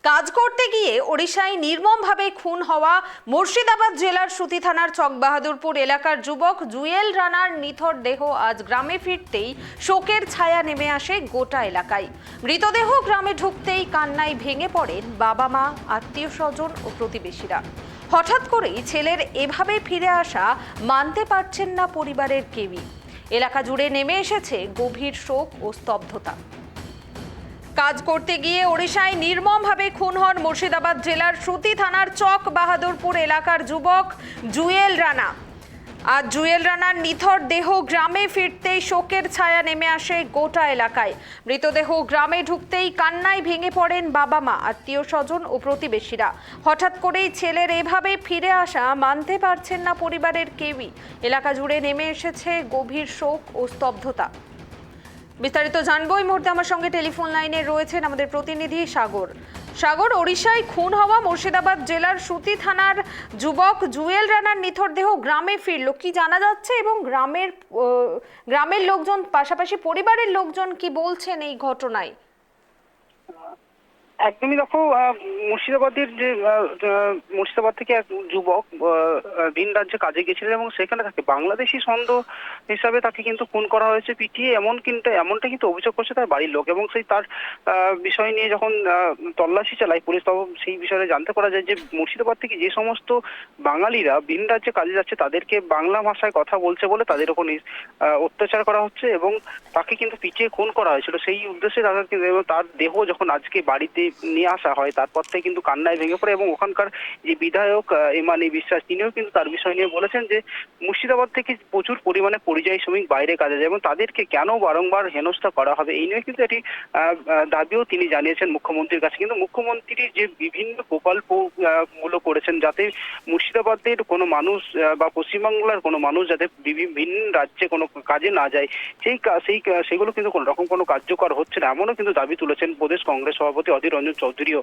কাজ করতে গিয়ে ওড়িশায় নির্মমভাবে খুন হওয়া মুর্শিদাবাদ জেলার সুতি থানার চকবাহাদুরপুর এলাকার যুবক জুয়েল রানার নিথর দেহ আজ গ্রামে ফিরতেই শোকের ছায়া নেমে আসে গোটা এলাকায়। মৃতদেহ গ্রামে ঢুকতেই কান্নায় ভেঙে পড়েন বাবা মা, আত্মীয় স্বজন ও প্রতিবেশীরা। হঠাৎ করেই ছেলের এভাবে ফিরে আসা মানতে পারছেন না পরিবারের কেউই। এলাকা জুড়ে নেমে এসেছে গভীর শোক ও স্তব্ধতা। কাজ করতে গিয়ে ওড়িশায় নির্মমভাবে খুন হন মুর্শিদাবাদ জেলার সুতি থানার চকবাহাদুরপুর এলাকার যুবক জুয়েল রানা। আজ জুয়েল রানার নিথর দেহ গ্রামে ফিরতেই শোকের ছায়া নেমে আসে গোটা এলাকায়। মৃতদেহ গ্রামে ঢুকতেই কান্নায় ভেঙে পড়েন বাবা মা, আত্মীয় স্বজন ও প্রতিবেশীরা। হঠাৎ করেই ছেলের এভাবে ফিরে আসা মানতে পারছেন না পরিবারের কেউই। এলাকা জুড়ে নেমে এসেছে গভীর শোক ও স্তব্ধতা। বিস্তারিত জানবো এই মুহূর্তে আমার সঙ্গে টেলিফোন লাইনে রয়েছেন আমাদের প্রতিনিধি সাগর। সাগর, ওড়িশায় খুন হওয়া মুর্শিদাবাদ জেলার সুতি থানার যুবক জুয়েল রানার নিথর দেহ গ্রামে ফিরল, কি জানা যাচ্ছে এবং গ্রামের লোকজন পাশাপাশি পরিবারের লোকজন কি বলছেন এই ঘটনায়? একদমই দেখো, মুর্শিদাবাদ থেকে এক যুবক ভিন রাজ্যে কাজে গেছিলেন এবং সেখানে তাকে বাংলাদেশি সন্দেহ হিসাবে তাকে কিন্তু খুন করা হয়েছে, পিটিয়ে এমনটা কিন্তু অভিযোগ করছে তার বাড়ির লোক। এবং সেই তার বিষয় নিয়ে যখন তল্লাশি চালায় পুলিশ, তখন সেই বিষয়ে জানতে পারা যায় যে মুর্শিদাবাদ থেকে যে সমস্ত বাঙালিরা ভিন রাজ্যে কাজে যাচ্ছে তাদেরকে বাংলা ভাষায় কথা বলছে বলে তাদের উপর অত্যাচার করা হচ্ছে এবং তাকে কিন্তু পিটিয়ে খুন করা হয়েছিল। সেই উদ্দেশ্যে তার দেহ যখন আজকে বাড়িতে নিয়ে আসা হয় তারপর থেকে কিন্তু কান্নায় ভেঙে পড়ে। এবং ওখানকার যে বিধায়ক এমানি বিশ্বাস, তিনিও কিন্তু তার বিষয় নিয়ে বলেছেন যে মুর্শিদাবাদ থেকে প্রচুর পরিমাণে পরিযায়ী শ্রমিক বাইরে কাজে যায় এবং তাদেরকে কেন বারংবার হেনস্থা করা হবে, এই নিয়ে কিন্তু একটি দাবিও তিনি জানিয়েছেন মুখ্যমন্ত্রীর কাছে। কিন্তু মুখ্যমন্ত্রী যে বিভিন্ন প্রকল্প গুলো করেছেন যাতে মুর্শিদাবাদের কোনো মানুষ বা পশ্চিমবাংলার কোনো মানুষ যাতে বিভিন্ন রাজ্যে কোনো কাজে না যায়, সেগুলো কিন্তু কোনো রকম কোনো কার্যকর হচ্ছে না, এমনও কিন্তু দাবি তুলেছেন প্রদেশ কংগ্রেস সভাপতি অধীর রঞ্জন চৌধুরীও।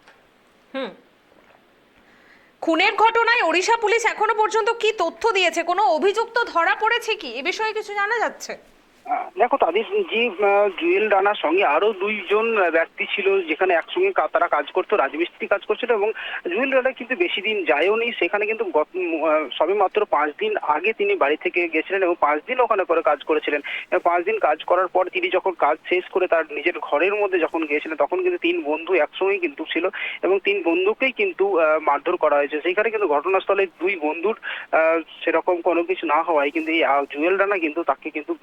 খুনের ঘটনায় ওড়িশা পুলিশ এখনো পর্যন্ত কি তথ্য দিয়েছে? কোনো অভিযুক্ত ধরা পড়েছে কি? এ বিষয়ে কিছু জানা যাচ্ছে? দেখো, তাদের যে জুয়েল রানার সঙ্গে আরো দুইজন ব্যক্তি ছিল, যেখানে একসঙ্গে তারা কাজ করতো, রাজমিস্ত্রি কাজ করছিল। এবং জুয়েল রানা কিন্তু বেশি দিন যায়ও নি সেখানে, কিন্তু সবে মাত্র 5 দিন আগে তিনি বাড়ি থেকে গেছিলেন এবং 5 দিন ওখানে করে কাজ করেছিলেন। 5 দিন কাজ করার পর তিনি যখন কাজ শেষ করে তার নিজের ঘরের মধ্যে যখন গিয়েছিলেন তখন কিন্তু 3 বন্ধু একসঙ্গেই কিন্তু ছিল এবং 3 বন্ধুকেই কিন্তু মারধর করা হয়েছে। সেইখানে কিন্তু ঘটনাস্থলে 2 বন্ধুর সেরকম কোনো কিছু না হওয়ায় কিন্তু এই জুয়েল রানা কিন্তু তাকে কিন্তু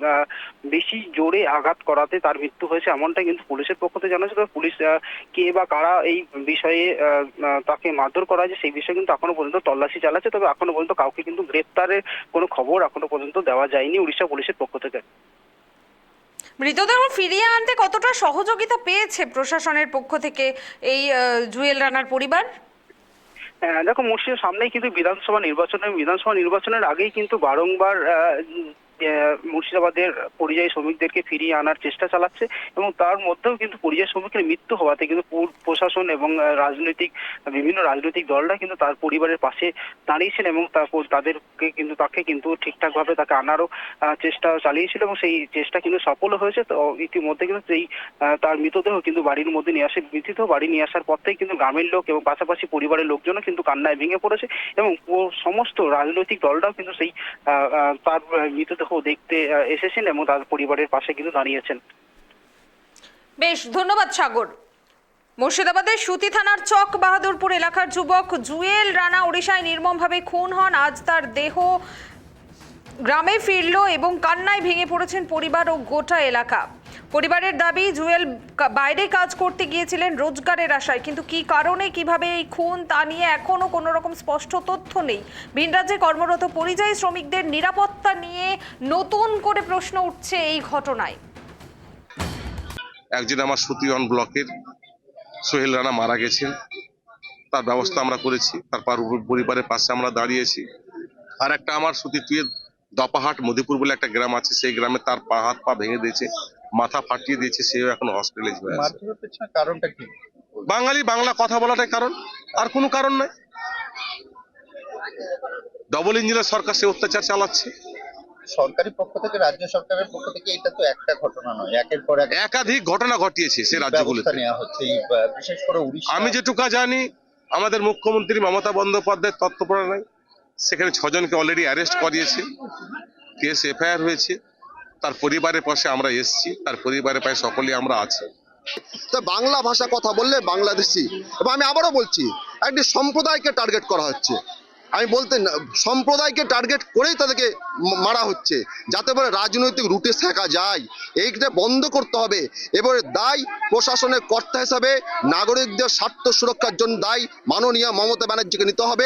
বেশি জোরে আঘাত করাতে তার মৃত্যু হয়েছে, এমনটা কিন্তু পুলিশের পক্ষ থেকে জানা যাচ্ছে। পুলিশ কে বা কারা এই বিষয়ে তাকে মারধর করা হয়েছে সেই বিষয়ে কিন্তু এখনো পর্যন্ত তল্লাশি চালাচ্ছে, তবে এখনো পর্যন্ত কাউকে কিন্তু গ্রেপ্তারের কোনো খবর এখনো পর্যন্ত দেওয়া যায়নি উড়িষ্যা পুলিশের পক্ষ থেকে। মৃতদেহ ফিরিয়ে আনতে কতটা সহযোগিতা পেয়েছে প্রশাসনের পক্ষ থেকে এই জুয়েল রানার পরিবার? দেখো, মুর্শিদাবাদের সামনেই কিন্তু বিধানসভা নির্বাচনের আগেই কিন্তু বারংবার মুর্শিদাবাদের পরিযায়ী শ্রমিকদেরকে ফিরিয়ে আনার চেষ্টা চালাচ্ছে এবং তার মধ্যেও কিন্তু পরিযায়ী শ্রমিকের মৃত্যু হওয়াতে কিন্তু প্রশাসন এবং বিভিন্ন রাজনৈতিক দলরা কিন্তু তার পরিবারের পাশে দাঁড়িয়েছেন এবং তাকে কিন্তু ঠিকঠাক ভাবে তাকে আনারও চেষ্টা চালিয়েছিল এবং সেই চেষ্টা কিন্তু সফল হয়েছে। তো ইতিমধ্যে কিন্তু তার মৃতদেহ কিন্তু বাড়ির মধ্যে নিয়ে আসে। বাড়ি নিয়ে আসার পর থেকে কিন্তু গ্রামের লোক এবং পাশাপাশি পরিবারের লোকজনও কিন্তু কান্নায় ভেঙে পড়েছে এবং সমস্ত রাজনৈতিক দলরাও কিন্তু সেই তার মৃতদেহ দেখতে এসেছেন এবং তার পরিবারের পাশে কিন্তু দাঁড়িয়েছেন। বেশ, ধন্যবাদ সাগর। মুর্শিদাবাদের সুতি থানার চকবাহাদুরপুর এলাকার যুবক জুয়েল রানা ওড়িশায় নির্মমভাবে খুন হন। আজ তার দেহ গ্রামে ফিরল এবং কান্নায় ভেঙে পড়েছেন পরিবার ও গোটা এলাকা। পরিবারের দাবি, জুয়েল বাইরে কাজ করতে গিয়েছিলেন রোজগারের আশায়, কিন্তু কি কারণে কিভাবে এই খুন তা নিয়ে এখনো কোনো রকম স্পষ্ট তথ্য নেই। ভিন রাজ্যে কর্মরত পরিযায়ী শ্রমিকদের নিরাপত্তা নিয়ে নতুন করে প্রশ্ন উঠছে এই ঘটনায়। একজন আমার সুতিওয়ান ব্লকের সোহেল রানা মারা গেছেন, তার ব্যবস্থা আমরা করেছি, তার পরিবারের পাশে আমরা দাঁড়িয়েছি। আর একটা আমার সুতির দপাহাট মধুপুর বলে একটা গ্রাম আছে, সেই গ্রামে তার হাত পা ভেঙে দিয়েছে, মাথা ফাটিয়ে দিয়েছে, সেও এখন হসপিটালাইজ হয়ে আছে। কারণটা কি? বাংলা কথা বলাটাই কারণ, আর কোনো কারণ নাই। ডবল ইঞ্জিনের সরকার সে অত্যাচার চালাচ্ছে, সরকারি পক্ষ থেকে, রাজ্য সরকারের পক্ষ থেকে এটা তো একটা ঘটনা নয়, একের পর এক একাধিক ঘটনা ঘটিয়েছে সে রাজ্যগুলোতে। ব্যবস্থা নেওয়া হচ্ছে। এই বিশেষ করে উড়িষ্যা, আমি যেটুকু জানি আমাদের মুখ্যমন্ত্রী মমতা বন্দ্যোপাধ্যায়ের তত্ত্বাবধানে সেখানে 6 জনকে অলরেডি অ্যারেস্ট করিয়েছে, কেস এফআইআর হয়েছে। তার পরিবারের পাশে আমরা এসেছি, তার পরিবারের পাশে সকলেই আমরা আছি। তো বাংলা ভাষা কথা বললে বাংলাদেশি, এবং আমি আবারও বলছি একটি সম্প্রদায়কে টার্গেট করা হচ্ছে। আমি বলতে সম্প্রদায়কে টার্গেট করেই তাদেরকে মারা হচ্ছে, যাতে করে রাজনৈতিক রুটে শেখা যায়। এইটা বন্ধ করতে হবে। এবারে দায় প্রশাসনের কর্তা হিসাবে নাগরিকদের স্বার্থ সুরক্ষার জন্য দায় মাননীয় মমতা ব্যানার্জিকে নিতে হবে।